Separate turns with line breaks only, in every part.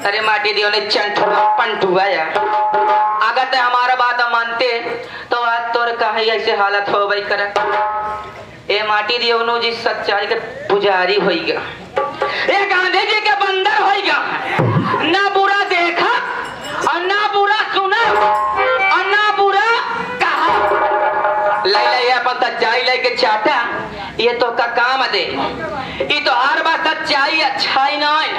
अरे माटी दियो ने चंठुआ पंटुआ यार अगर ते हमारा बात मानते तो आज तोर कहे ऐसे हालत हो भाई कर ए माटी दियो नो जी सच्चाई के पुजारी होइगा ए गांधी जी के बंदर होइगा ना बुरा देखा और ना बुरा सुना और ना बुरा कहा ले ले अपन सच्चाई लेके चाटा ये तो का काम दे ये तो हर बात सच्चाई अच्छाई नहीं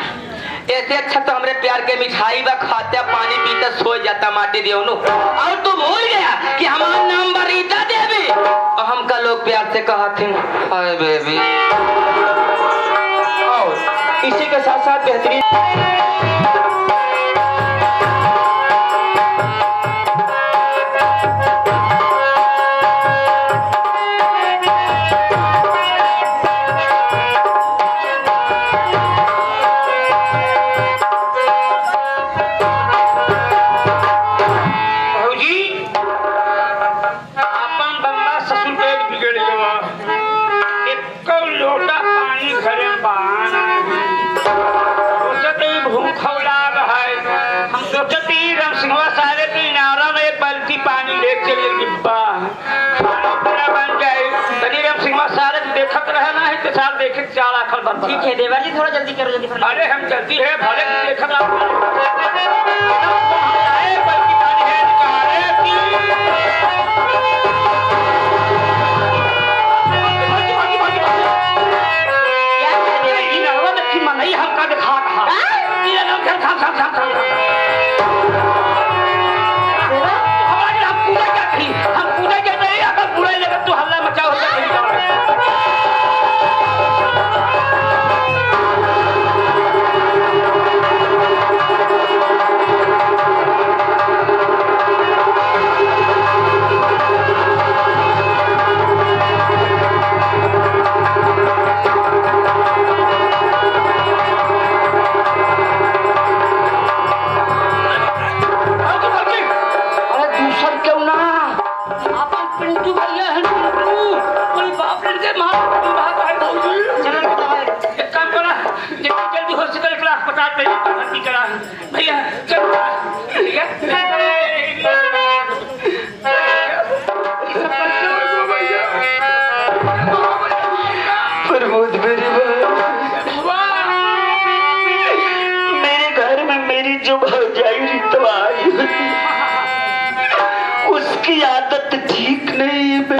ऐसे अच्छा तो हमरे प्यार के मिठाई बा खाते पानी पीते सो जाता माटी देवनु और तू भूल गया कि हमारा नाम बरीता देवी और हमका लोग प्यार से कहा थे हाय बेबी और इसी के साथ साथ बेहतरीन ठीक है देवर जी थोड़ा जल्दी करो जल्दी
अरे हम जल्दी है भले देखा भैया
प्रमोद मेरे घर में मेरी जो भौजाई रितवा आई उसकी आदत ठीक नहीं है।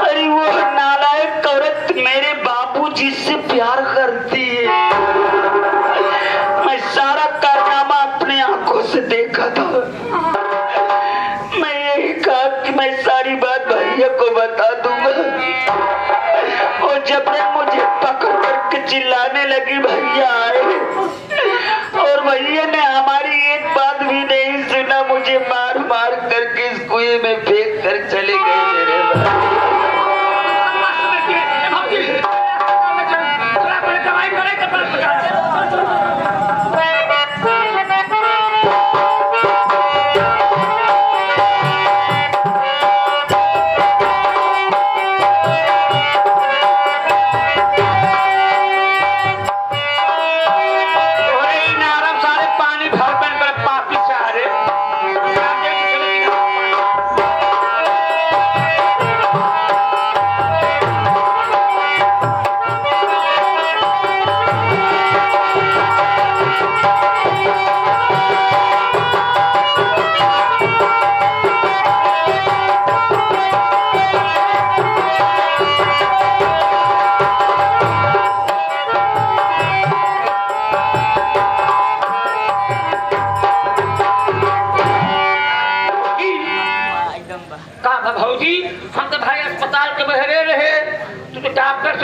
अरे वो नालायक औरत मेरे बाबूजी से प्यार करती है। मैं सारा कारनामा अपने आंखों से देखा था। मैं यही कहा कि मैं सारी बात भैया को बता दूंगा और जब मुझे पकड़ करके चिल्लाने लगी भैया आए और भैया ने हमारी एक बात भी नहीं सुना मुझे मार मार करके इस कुएं में फेंक कर चले गए मेरे भाई।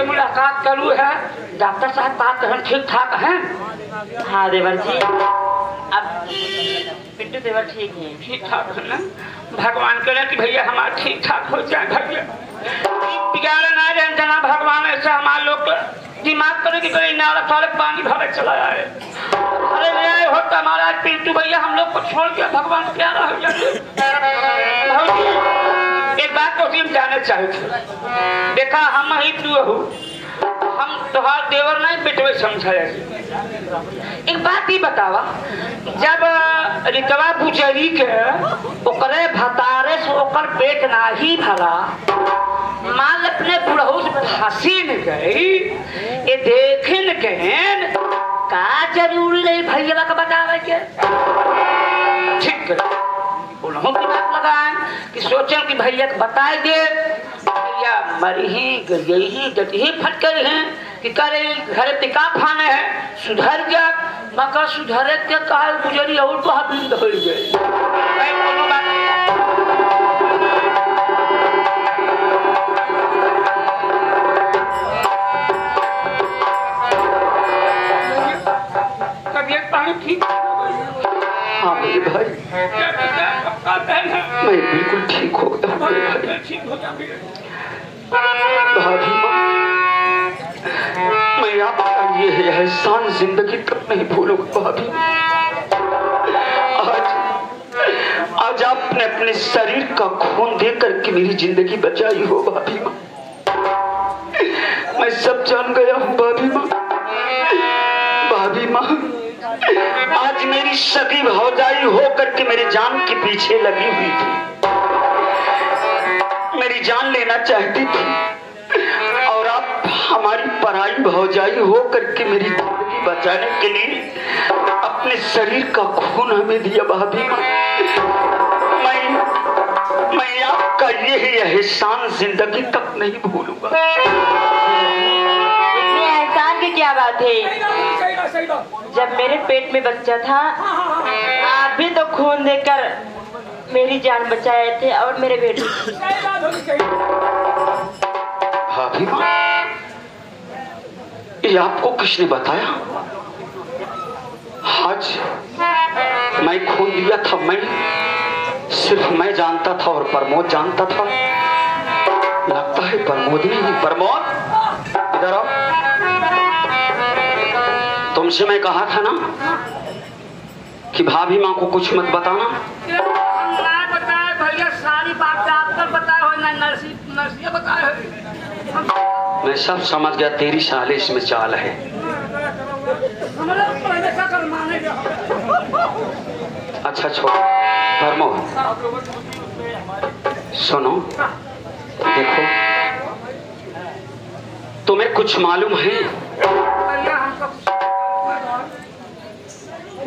मुलाकात करूँ है डॉक्टर साहब बात ठीक ठाक है।
हाँ देवर जी अब पिंटू देवर ठीक है
ठीक ठाक है ना। भगवान करे कि भैया हमारा ठीक ठाक हो जाए भैया बिगाड़ ना रहे जना भगवान ऐसा हमारे लोग दिमाग करे कि कोई नाला साले पानी भरे चला जाए। अरे न्याय होता हमारा पिंटू भैया हम लोग को छोड़ के भगवान प्यारा हो जाए। एक बात तो हम जानना चाहते देखा हम ही तू हो हम तोहार देवर नहीं बेटवे समझा। एक बात ही बतावा, जब रिकवा बुचरी के ओकरे भतारे से ओकर पेट नाही भला, माल अपने बुढ़ऊ से फांसी में गई, ये देखे न कहन का जरूरी नहीं भैया का बतावे के। ठीक है, उन्होंने की बात लगाए कि सोचे कि भैया को बताए दे, भैया मरी ही गई ही जटी ही फट गई हैं कि करे घरे टिका खाने हैं सुधर गया, मगर सुधरे के काल गुजरी और तो हबील हो गई। तबीयत पानी ठीक?
हाँ मेरे भाई, मैं बिल्कुल ठीक हो गया भाभी माँ। मैं आपका ये एहसान जिंदगी तक नहीं भूलूंगा भाभी। आज आपने अपने शरीर का खून दे करके मेरी जिंदगी बचाई हो भाभी माँ। मैं सब जान गया हूँ भाभी माँ। भाभी माँ, आज मेरी सगी भौजाई हो करके मेरी जान के पीछे लगी हुई थी, मेरी जान लेना चाहती थी, और आप हमारी पराई भौजाई हो करके मेरी जिंदगी बचाने के लिए अपने शरीर का खून हमें दिया भाभी माँ। मैं आपका यही एहसान जिंदगी तक नहीं भूलूंगा।
इतने एहसान की क्या बात है? जब मेरे पेट में बच्चा था आप भी तो खून देकर मेरी जान बचाए थे और मेरे बेटे।
भाभी माँ, ये आपको किसने बताया? आज मैं खून दिया था, मैं सिर्फ मैं जानता था और प्रमोद जानता था। लगता है प्रमोद नहीं। प्रमोद इधर आओ। तुमसे मैं कहा था ना कि भाभी माँ को कुछ मत बताना।
ना बताए भैया, सारी बात डॉक्टर बताए हो ना नर्सिया बताए हो।
मैं सब समझ गया, तेरी साले इसमें चाल है। अच्छा छोड़ो प्रमोद, सुनो देखो, तुम्हें कुछ मालूम है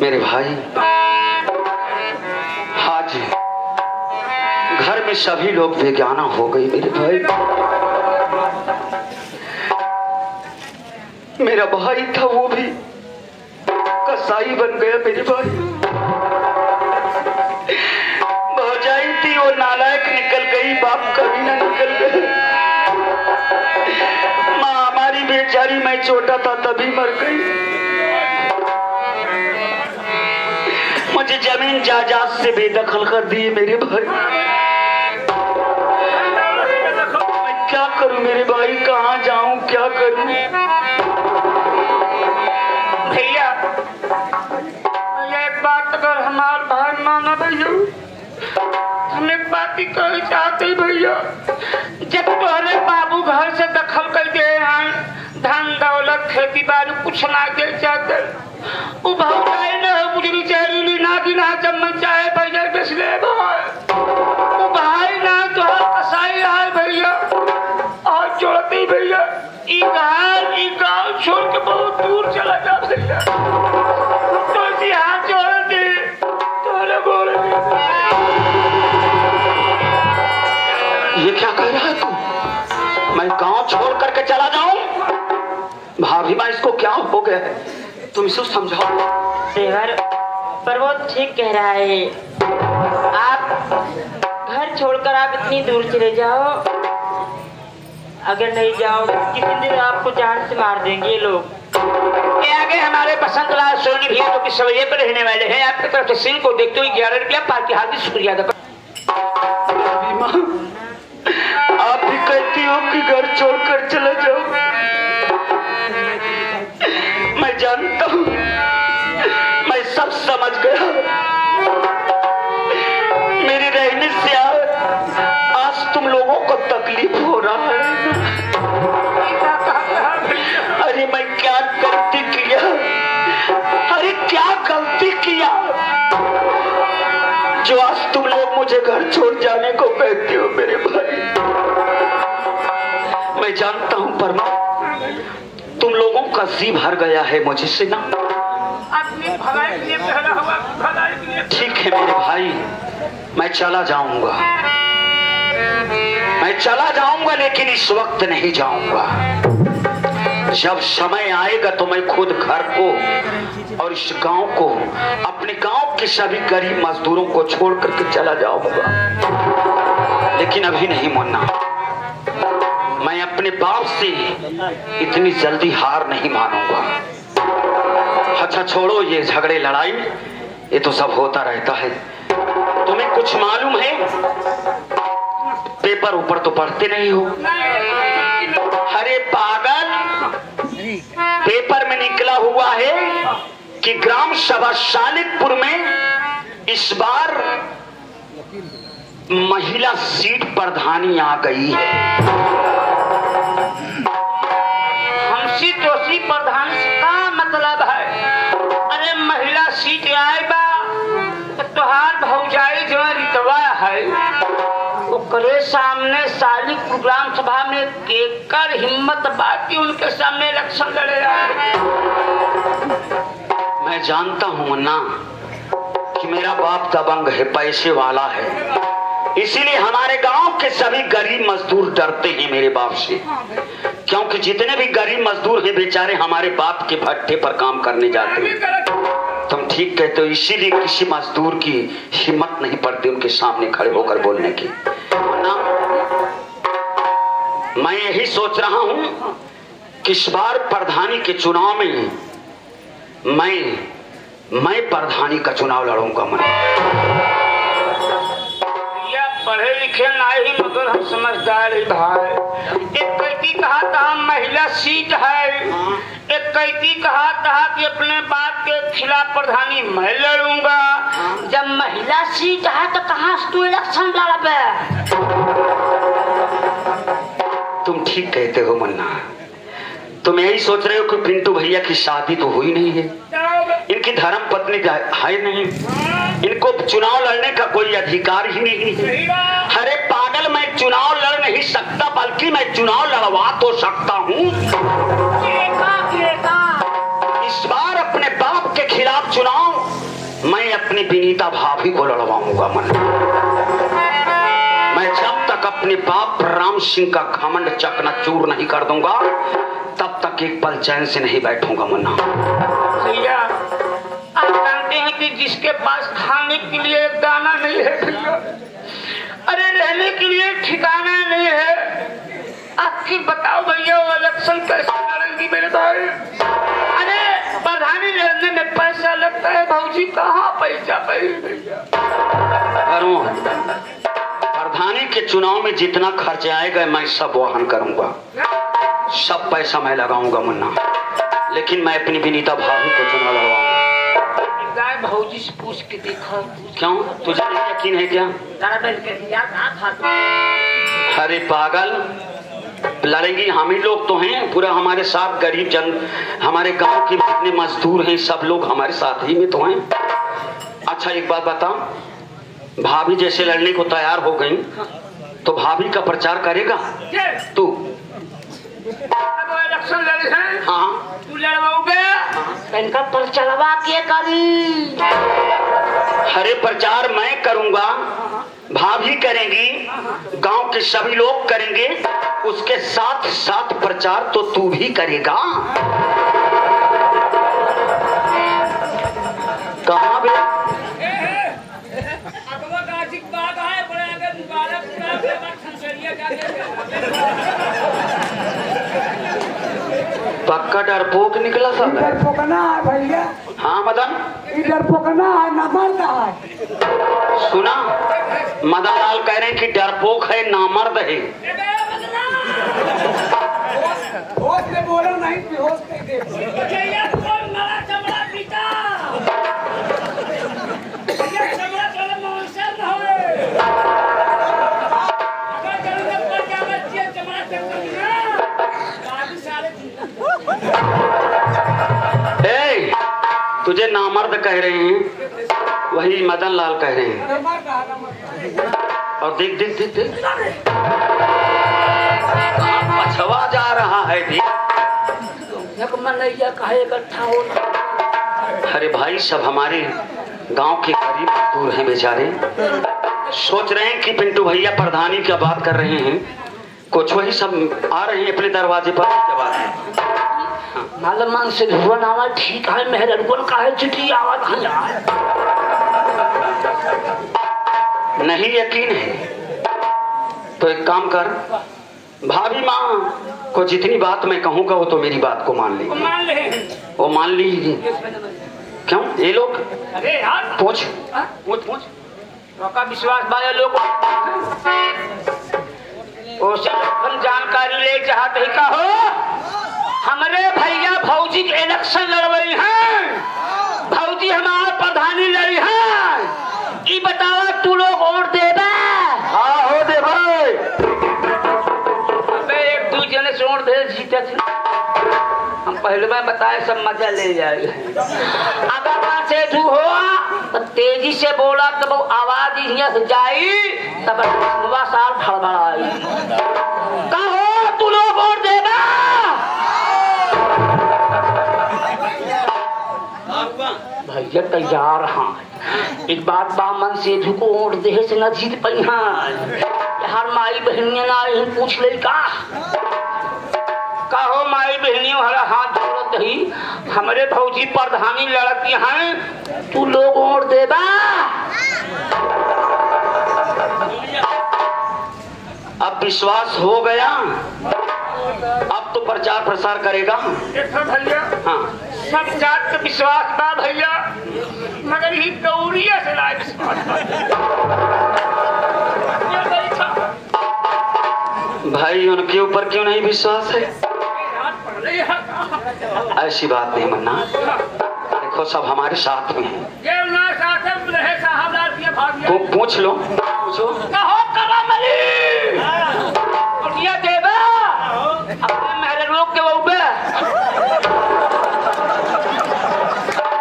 मेरे भाई? आज घर में सभी लोग बेगाना हो गए मेरे भाई। मेरा भाई था वो भी कसाई बन गया मेरे भाई। भौजाई थी वो नालायक निकल गई, बाप कभी ना निकल गए। माँ हमारी बेचारी, मैं छोटा था तभी मर गई। मुझे जमीन जायदाद से बेदखल कर दिए मेरे भाई। मैं क्या करूं मेरे भाई, कहाँ जाऊं, क्या करूं?
भैया एक बात अगर हमार भाई माना भैया, हम एक बात ही कहना चाहते भैया, जब तुम्हारे बाबू घर से दखल कर दे हैं, धन दौलत खेती बाड़ी कुछ ना दे चाहते, वो भौजाई न गुजरी चैली ना कि ना जब मैं चाहे भैया बेचले भाई, वो भाई ना तो कसाई है भैया। और जोड़ती भैया ई गाँव छोड़ के बहुत दूर चला जा भैया। तो इसी हाथ जोड़ दे तोरे बोल।
ये क्या कह रहा है तू? मैं गांव छोड़ करके चला जाऊं? भाभी माँ इसको क्या हो गया है, तुम इसे समझाओ।
देवर पर वो ठीक कह रहा है, आप घर छोड़कर आप इतनी दूर चले जाओ, अगर नहीं जाओ किसी दिन आपको जान से मार देंगे ये लोग।
ये आगे हमारे बसंत लाल सोनी भैया जो कि सवैये पर रहने वाले हैं, आपकी तरफ से सिंह को देखते हुए 11 रुपया पार्टी हार्दिक शुक्रिया।
भाभी माँ, आप भी कहती हो कि घर छोड़कर चले जाओ, मैं जानता हूँ, मैं सब समझ गया। मेरे रहने से आज तुम लोगों को तकलीफ हो रहा है। गलती किया जो आज तुम लोग मुझे घर छोड़ जाने को कहते हो मेरे भाई। मैं जानता हूं परमा, तुम लोगों का जी भर गया है मुझे से ना। ठीक है मेरे भाई, मैं चला जाऊंगा, लेकिन इस वक्त नहीं जाऊंगा। जब समय आएगा तो मैं खुद घर को और इस गांव को, अपने गांव के सभी गरीब मजदूरों को छोड़ करके चला जाऊंगा। लेकिन अभी नहीं मुन्ना, मैं अपने बाप से इतनी जल्दी हार नहीं मानूंगा। अच्छा छोड़ो ये झगड़े लड़ाई, ये तो सब होता रहता है। तुम्हें कुछ मालूम है? पेपर ऊपर तो पढ़ते नहीं हो। अरे पागल, पेपर में निकला हुआ है कि ग्राम सभा शालिकपुर में इस बार महिला सीट प्रधानी आ गई है।
हमसी दोषी प्रधान का मतलब है? अरे महिला सीट आएगा तोहार भौजाई जो रितवा है ओकरे सामने शालिकपुर ग्राम सभा में केकर हिम्मत बाकी उनके सामने इलेक्शन लड़े।
मैं जानता हूं मुन्ना कि मेरा बाप दबंग है, पैसे वाला है, इसीलिए हमारे गांव के सभी गरीब मजदूर डरते हैं मेरे बाप से। क्योंकि जितने भी गरीब मजदूर हैं बेचारे हमारे बाप के भट्टे पर काम करने जाते हैं। तुम ठीक कहते हो, इसीलिए किसी मजदूर की हिम्मत नहीं पड़ती उनके सामने खड़े होकर बोलने की। मैं यही सोच रहा हूं कि इस बार प्रधानी के चुनाव में मैं प्रधानी का चुनाव लड़ूंगा।
पढ़े लिखे नहीं मगर हम समझदार ही भाई। एक कैदी कहा था महिला सीट है, एक कैदी कहा था कि अपने बाप के खिलाफ प्रधानी मैं लड़ूंगा। जब महिला सीट है तो कहाँ से तू इलेक्शन लड़बे?
तुम ठीक कहते हो मुन्ना, तुम यही सोच रहे हो कि पिंटू भैया की शादी तो हुई नहीं है, इनकी धर्म पत्नी है नहीं, इनको चुनाव लड़ने का कोई अधिकार ही नहीं है। अरे पागल, मैं चुनाव लड़ नहीं सकता, बल्कि मैं चुनाव लड़वा तो सकता हूँ। इस बार अपने बाप के खिलाफ चुनाव मैं अपनी विनीता भाभी को लड़वाऊंगा। मैं जब तक अपने बाप राम सिंह का घमंड चकनाचूर नहीं कर दूंगा तब तक एक पल चैन से नहीं बैठूंगा मुन्ना।
भैया आप जानते हैं कि जिसके पास खाने के लिए एक दाना नहीं है भैया, अरे रहने के लिए ठिकाना नहीं है, आखिर बताओ भैया वो इलेक्शन कैसे लड़ेंगी मेरे भाई? अरे प्रधानी लड़ने में पैसा लगता है भाजी, कहाँ पैसा भैया?
प्रधानी के चुनाव में जितना खर्च आएगा मैं सब वहन करूंगा, सब पैसा मैं लगाऊंगा मुन्ना, लेकिन मैं अपनी विनीता भाभी को चुनाव लड़वाऊंगा।
भाजी से पूछ के देखो।
क्यों, तुझे नहीं यकीन है क्या? अरे पागल, लड़ेंगी हम ही लोग तो हैं, पूरा हमारे साथ गरीब जन, हमारे गांव के जितने मजदूर हैं सब लोग हमारे साथ ही में तो हैं। अच्छा एक बात बता, भाभी जैसे लड़ने को तैयार हो गई तो भाभी का प्रचार करेगा तू?
इलेक्शन लड़े हैं?
हाँ
तू लड़वाओगे? इनका प्रचारवा के करी?
हरे प्रचार मैं करूंगा, भाभी करेंगी, गांव के सभी लोग करेंगे, उसके साथ साथ प्रचार तो तू भी करेगा। कहाँ बे? पक्का डरपोक निकला सब।
डरपोक ना है भैया।
हाँ मदन,
डरपोक ना है, ना मर्द है।
सुना, मदन लाल कह रहे हैं कि डरपोक है नामर्द है।
होश से बोलो नहीं, बेहोश कर दे। तुझे नामर्द
मर्द कह रहे हैं वही मदन लाल कह रहे हैं। और देख देख देख देख पछवा जा रहा है। देख अरे भाई सब हमारे गांव के गरीब मजदूर हैं बेचारे, सोच रहे हैं कि पिंटू भैया प्रधानी की बात कर रहे हैं, कुछ वही सब आ रहे हैं अपने दरवाजे पर। क्या बात है?
मालमान से धुआं आवाज ठीक है, मेहरगुन का है चिट्ठी आवाज
नहीं यकीन है तो एक काम कर, भाभी माँ को जितनी बात मैं कहूँगा वो तो मेरी बात को मान ले। वो मान ली। क्यों ये लोग?
अरे यार
पूछ
पूछ पूछ का विश्वास वाले लोग जानकारी ले चाहते ही का हो। हमारे भैया भौजी के इलेक्शन लड़ रही हैं, भौजी हमारे प्रधानी लड़ी हैं, ये बतावा तू लोग वोट देबा?
हाँ हो दे भाई।
अबे एक दूसरे ने वोट दे जीते थे, हम पहले में बताए सब मजा ले जाएगा। अगर वहां से तू हो तो तेजी से बोला तो वो आवाज यहाँ से जाई तब साल फड़बड़ाई। कहो तू लोग वोट देगा? भैया तैयार हाँ, एक बात बामन से झुको वोट दे से न जीत पाई हाँ। हर माई बहनिया ना पूछ ले का कहो माई बहनियों हरा हाथ जोड़त ही, हमारे भौजी प्रधानी लड़की हैं, तू लोग वोट देबा?
अब विश्वास हो गया, अब तो प्रचार प्रसार करेगा।
देखो भैया
हाँ
सब जात का विश्वास बा भैया, मगर ही गौरिया से ना विश्वास
भाई उनके ऊपर क्यों नहीं विश्वास है? ऐसी बात नहीं मन्ना, देखो सब हमारे साथ में हैं। पूछ लो पूछो।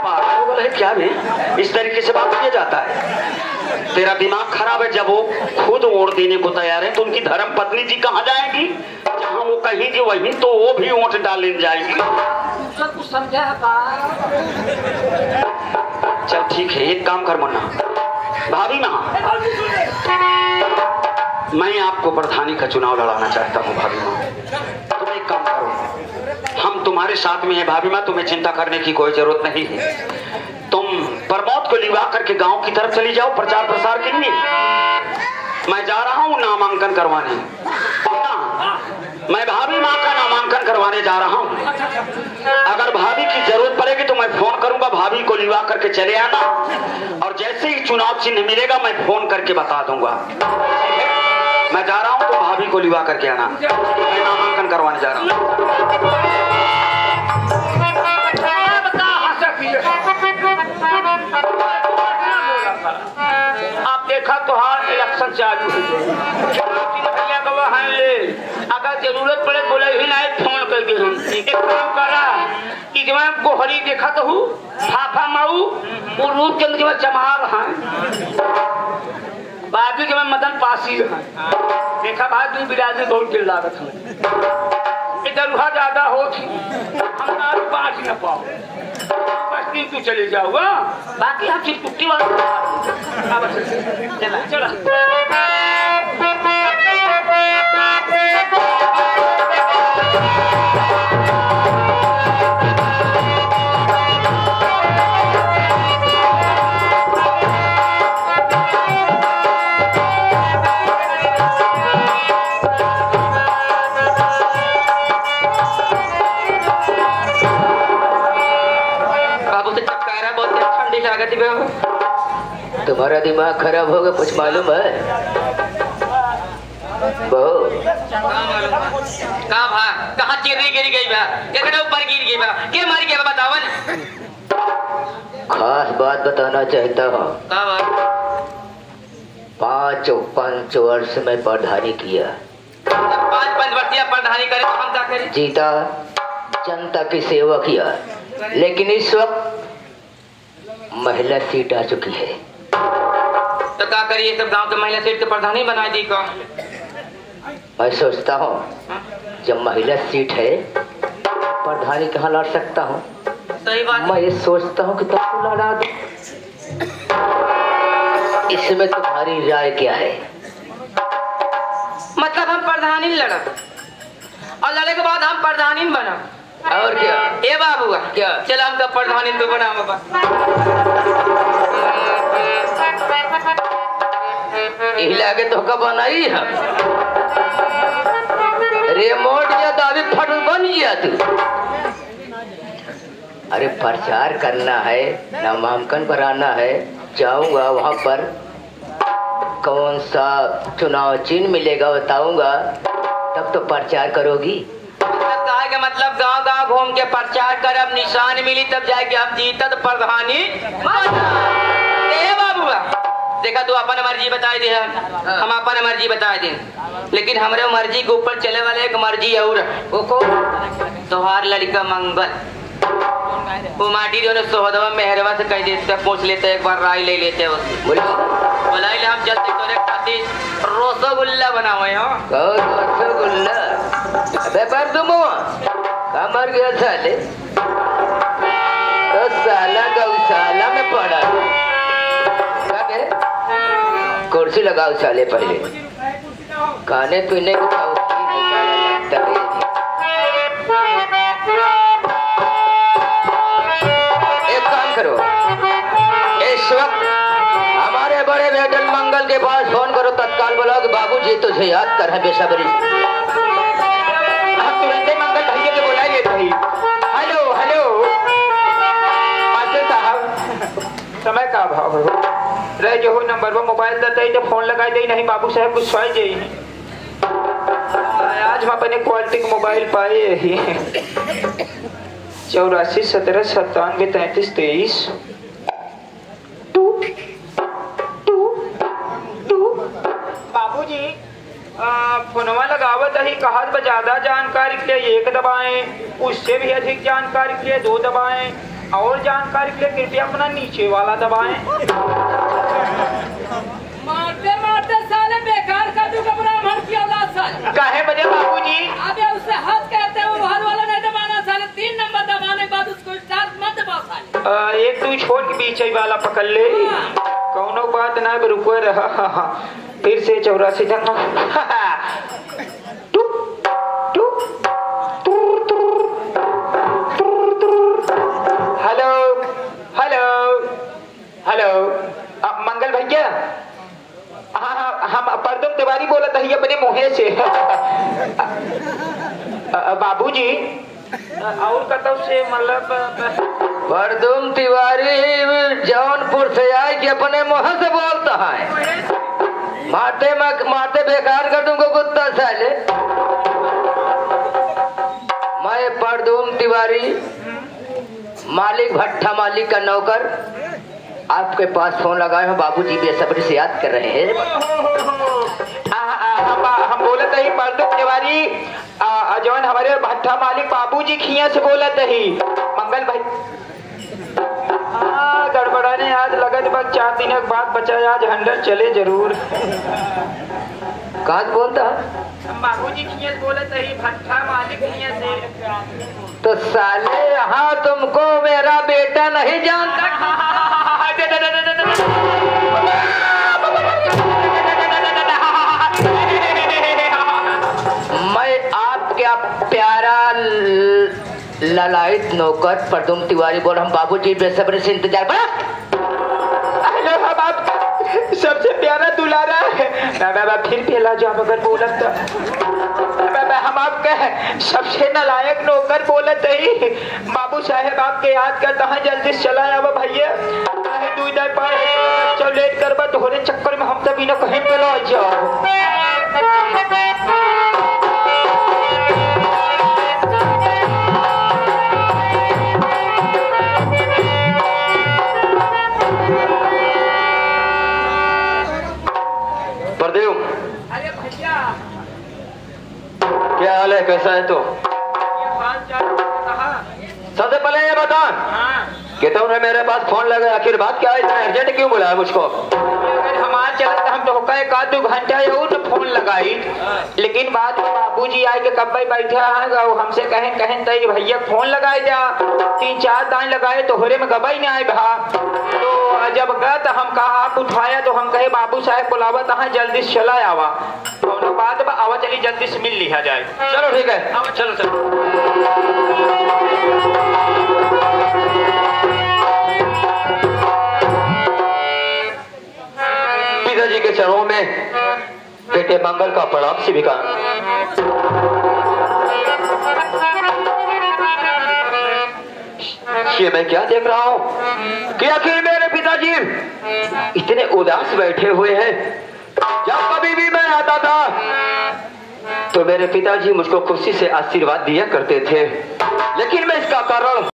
पागल है क्या भी? इस तरीके से बात किया जाता है? तेरा दिमाग खराब है। जब वो खुद वोट देने को तैयार है तो उनकी धर्म पत्नी जी कहाँ जाएगी? जहाँ वो कहेंगे वहीं तो वो भी वोट डालने जाएगी।
कुछ समझा
चल ठीक है, एक काम कर मुन्ना, भाभी माँ मैं आपको प्रधानी का चुनाव लड़ाना चाहता हूँ। भाभी माँ तुम एक काम करो, हम तुम्हारे साथ में है भाभी माँ, तुम्हें चिंता करने की कोई जरूरत नहीं है। तुम प्रमोद को लिवा करके गांव की तरफ चली जाओ प्रचार प्रसार के लिए। मैं जा रहा हूँ नामांकन करवाने, मैं भाभी माँ का नामांकन करवाने जा रहा हूँ। अगर भाभी की जरूरत पड़ेगी तो मैं फोन करूंगा, भाभी को लिवा करके चले आना, और जैसे ही चुनाव चिन्ह मिलेगा मैं फोन करके बता दूंगा। मैं जा रहा हूँ तो भाभी को लिवा करके आना, मैं नामांकन करवाने जा रहा हूँ।
आप देखा तो हाँ इलेक्शन चालू है, अगर जरूरत पड़े बोले ही ना फोन करके हम एक काम करा कि जब मैं गोहरी देखा तो हूँ फाफा माऊ वो रूप चंद के चमार हैं, बाजू के मैं मदन पासी हैं। देखा भाई तुम बिराज में बहुत गिर लागत है, इधर ज्यादा हो थी हम बाँच न पाओ, बस दिन तू चले जाओ, बाकी हम सिर्फ कुट्टी वाला चला चला।
तुम्हारा दिमाग खराब होगा कुछ मालूम है? कहाँ चिरनी गिर गई बा, ऊपर गिर गई बा, क्या मारी क्या बताओ ना।
खास बात बताना चाहता हूँ। 5 वर्ष में प्रधानी किया।
5 वर्ष प्रधानी करे तो हम क्या करें?
जीता, जनता की सेवा किया, लेकिन इस वक्त महिला सीट आ चुकी है।
तो क्या करिए, सब गांव के महिला सीट के प्रधानी बना दी का।
मैं सोचता हूँ जब महिला सीट है प्रधानी कहाँ लड़ सकता हूँ।
सही बात।
मैं ये सोचता हूँ कि तुमको लड़ा दूं। इसमें तुम्हारी राय क्या है?
मतलब हम प्रधानी लड़ा और लड़े के बाद हम प्रधानी बना
और क्या?
ए बाबू
क्या?
चल हम तो प्रधानी तो बना बाबा।
लागे तो कब बनाई है रिमोट या दावी फट बन गया तू। अरे प्रचार करना है, नामांकन कराना है, जाऊंगा वहां पर कौन सा चुनाव चिन्ह मिलेगा बताऊंगा, तब तो प्रचार करोगी।
मतलब गांव गांव घूम के प्रचार करब, निशान मिली तब जाके हम जीता तो प्रधानी बाबूआ। देखा तू अपन मर्जी बताए दे, हम अपन मर्जी बताए दे, लेकिन हमारे मर्जी के ऊपर चले वाले एक मर्जी और तोहार लड़का मंगल वो माटी जो सोहदवा मेहरवा से कह देते, पूछ लेते, एक बार राय ले लेते उससे। बोला हम चलते तोरे खातिर रसगुल्ला बनावे हो।
रसगुल्ला व्यापार तुम मर गया साले, तो साला गौशाला में पड़ा कुर्सी लगाओ साले, पहले खाने पीने को एक काम करो, इस वक्त हमारे बड़े बेटन मंगल के पास फोन करो, तत्काल बोलो कि बाबूजी तुझे याद कर है बेसब्री।
हम तुरंत मंगल भैया के बुलाइए भाई। हेलो हेलो मास्टर साहब, समय का अभाव हो रह जो हो, नंबर पर मोबाइल देते ही तो फोन लगाई दे नहीं बाबू साहब कुछ सोच जाइए। आज हम अपने क्वालिटी का मोबाइल पाए ही 84 17 97 33 23 बाबूजी फोनवा लगावत ही कहा ज्यादा जानकारी के लिए 1 दबाएं, उससे भी अधिक जानकारी के लिए 2 दबाएं, और जानकारी के लिए कृपया अपना नीचे वाला दबाएं।
मारते मारते साले बेकार कर दूंगा ब्राह्मण की औलाद साले।
काहे बजे बाबूजी?
अबे उससे हद कहते हैं, वो बाहर वाला नहीं दबाना साले, 3 नंबर दबाने के बाद उसको स्टार्ट मत दबा साले।
1 2 छोड़ के बीच वाला पकड़ ले, कौनो बात ना रुको रहा। फिर से 84 हेलो हेलो हेलो मंगल भैया, हाँ हम परदुम तिवारी बोला था अपने मुँह से। बाबूजी और कतौ से मतलब
परदुम तिवारी जौनपुर से आए कि अपने मुँह से बोलता है, मारते बेकार कर दूंगा कुत्ता साले। मैं परदुम तिवारी मालिक भट्टा मालिक का नौकर आपके पास फोन लगाए हैं, बाबूजी बेसब्री से याद कर रहे हैं।
हम बोलत ही परदुम तिवारी जौन हमारे भट्टा मालिक बाबूजी खिया से बोलत ही मंगल भाई। गड़बड़ाने आज लगत बस 4 दिन के बाद बचा, आज 100 चले जरूर।
कहाँ बोलता
बाबूजी खिया से बोलत ही भट्टा मालिक खिया से।
तो साले यहाँ तुमको मेरा बेटा नहीं जानता। मैं आपका प्यारा ललायत नौकर परदुम तिवारी बोल, हम बाबूजी बेसब्री से इंतजार बड़ा।
हम आप सबसे प्यारा दुलारा है बाबा, फिर पहला जब अगर बोलत बाबा हम आपका सबसे नालायक नौकर बोलत ही बाबू साहेब आपके याद करता है, जल्दी से चला आवा भैया। चल लेट करबा तोहरे चक्कर में हम तभी न कहीं पे लौट जाओ।
परदेव
अरे भैया
क्या
कैसा है तो?
सबसे पहले ये बता
हाँ।
कहता हूँ मेरे पास फोन लगा, आखिर बात क्या है, इतना अर्जेंट क्यों बुलाया मुझको?
हमारे चलते हम तो कहे का 2 घंटा और तो फोन लगाई, लेकिन बाद में बाबूजी आए के कब बैठा है हमसे कहें तई भैया फोन लगाए जा, 3-4 दान लगाए तो होरे में गबाई नहीं आए भा। तो जब गए तो हम कहा आप उठाया तो हम कहे बाबू साहब बुलावा तहाँ जल्दी से चला आवा, तो बाद में आवा चली जल्दी से मिल लिया जाए।
चलो ठीक है,
चलो चलो।
पिताजी के चरणों में बेटे मंगल का प्रणाम शिविका। ये मैं क्या देख रहा हूँ कि आखिर मेरे पिताजी इतने उदास बैठे हुए हैं। जब कभी भी मैं आता था तो मेरे पिताजी मुझको खुशी से आशीर्वाद दिया करते थे, लेकिन मैं इसका कारण